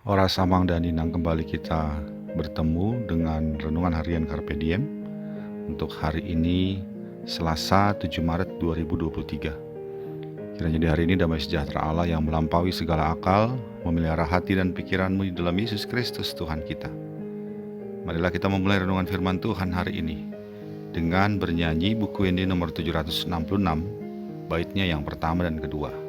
Ora Samang dan Inang, kembali kita bertemu dengan Renungan Harian Carpe Diem untuk hari ini Selasa 7 Maret 2023. Kiranya di hari ini damai sejahtera Allah yang melampaui segala akal memelihara hati dan pikiranmu di dalam Yesus Kristus Tuhan kita. Marilah kita memulai renungan firman Tuhan hari ini dengan bernyanyi buku ini nomor 766, baitnya yang pertama dan kedua.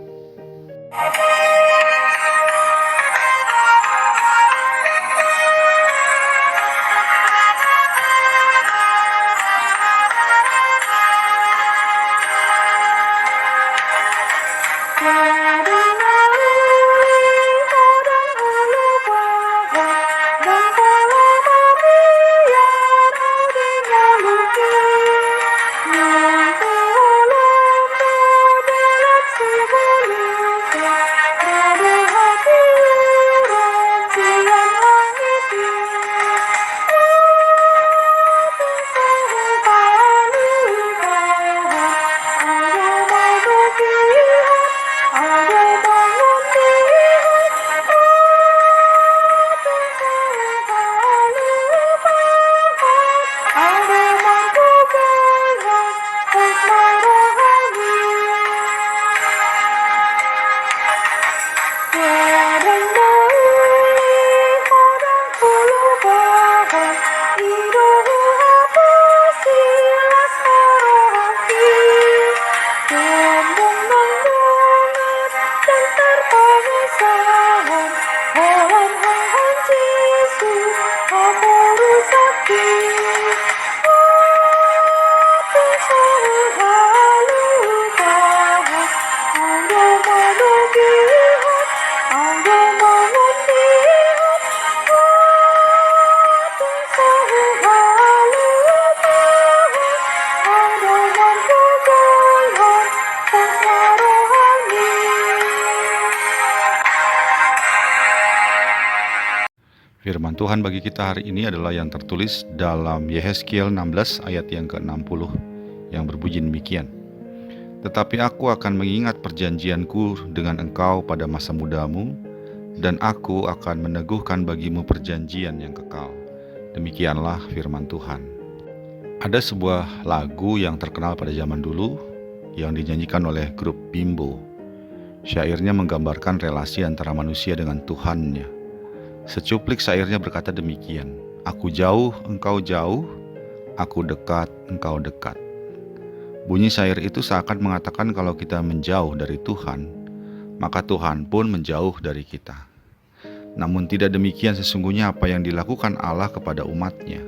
Firman Tuhan bagi kita hari ini adalah yang tertulis dalam Yehezkiel 16 ayat yang ke-60 yang berbunyi demikian. Tetapi aku akan mengingat perjanjianku dengan engkau pada masa mudamu, dan aku akan meneguhkan bagimu perjanjian yang kekal. Demikianlah firman Tuhan. Ada sebuah lagu yang terkenal pada zaman dulu yang dinyanyikan oleh grup Bimbo. Syairnya menggambarkan relasi antara manusia dengan Tuhannya. Secuplik syairnya berkata demikian, aku jauh, engkau jauh, aku dekat, engkau dekat. Bunyi syair itu seakan mengatakan kalau kita menjauh dari Tuhan, maka Tuhan pun menjauh dari kita. Namun tidak demikian sesungguhnya apa yang dilakukan Allah kepada umatnya.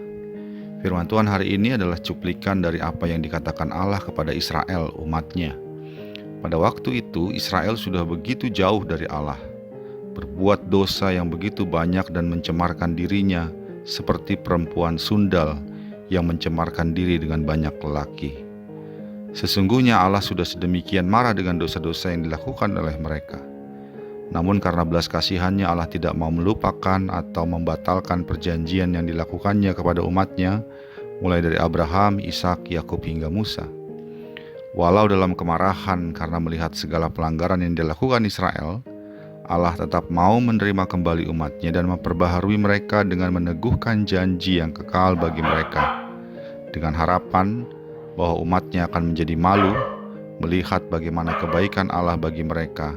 Firman Tuhan hari ini adalah cuplikan dari apa yang dikatakan Allah kepada Israel, umatnya. Pada waktu itu Israel sudah begitu jauh dari Allah, berbuat dosa yang begitu banyak dan mencemarkan dirinya seperti perempuan sundal yang mencemarkan diri dengan banyak lelaki. Sesungguhnya Allah sudah sedemikian marah dengan dosa-dosa yang dilakukan oleh mereka. Namun karena belas kasihannya Allah tidak mau melupakan atau membatalkan perjanjian yang dilakukannya kepada umatnya, mulai dari Abraham, Ishak, Yakub hingga Musa. Walau dalam kemarahan karena melihat segala pelanggaran yang dilakukan Israel, Allah tetap mau menerima kembali umatnya dan memperbaharui mereka dengan meneguhkan janji yang kekal bagi mereka, dengan harapan bahwa umatnya akan menjadi malu melihat bagaimana kebaikan Allah bagi mereka,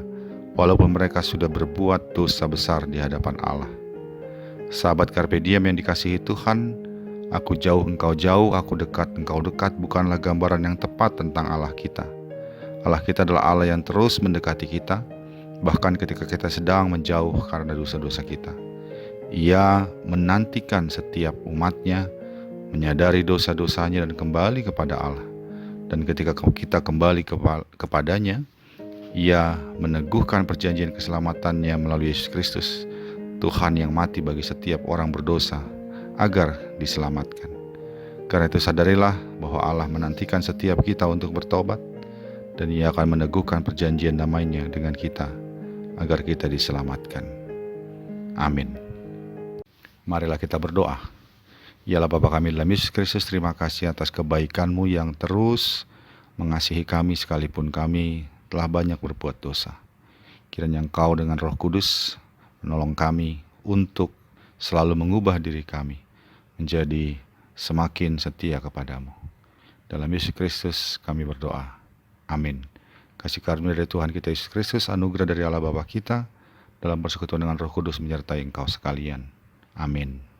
walaupun mereka sudah berbuat dosa besar di hadapan Allah. Sahabat Carpe Diem yang dikasihi Tuhan, aku jauh, engkau jauh, aku dekat, engkau dekat bukanlah gambaran yang tepat tentang Allah kita. Allah kita adalah Allah yang terus mendekati kita, bahkan ketika kita sedang menjauh karena dosa-dosa kita. Ia menantikan setiap umatnya menyadari dosa-dosanya dan kembali kepada Allah. Dan ketika kita kembali kepadanya, Ia meneguhkan perjanjian keselamatannya melalui Yesus Kristus, Tuhan yang mati bagi setiap orang berdosa agar diselamatkan. Karena itu sadarilah bahwa Allah menantikan setiap kita untuk bertobat, dan Ia akan meneguhkan perjanjian damai-Nya dengan kita agar kita diselamatkan. Amin. Marilah kita berdoa. Ya Allah Bapa kami dalam Yesus Kristus, terima kasih atas kebaikan-Mu yang terus mengasihi kami sekalipun kami telah banyak berbuat dosa. Kiranya Engkau dengan Roh Kudus menolong kami untuk selalu mengubah diri kami menjadi semakin setia kepadamu. Dalam Yesus Kristus kami berdoa. Amin. Kasih karunia dari Tuhan kita Yesus Kristus, anugerah dari Allah Bapa kita, dalam persekutuan dengan Roh Kudus menyertai engkau sekalian. Amin.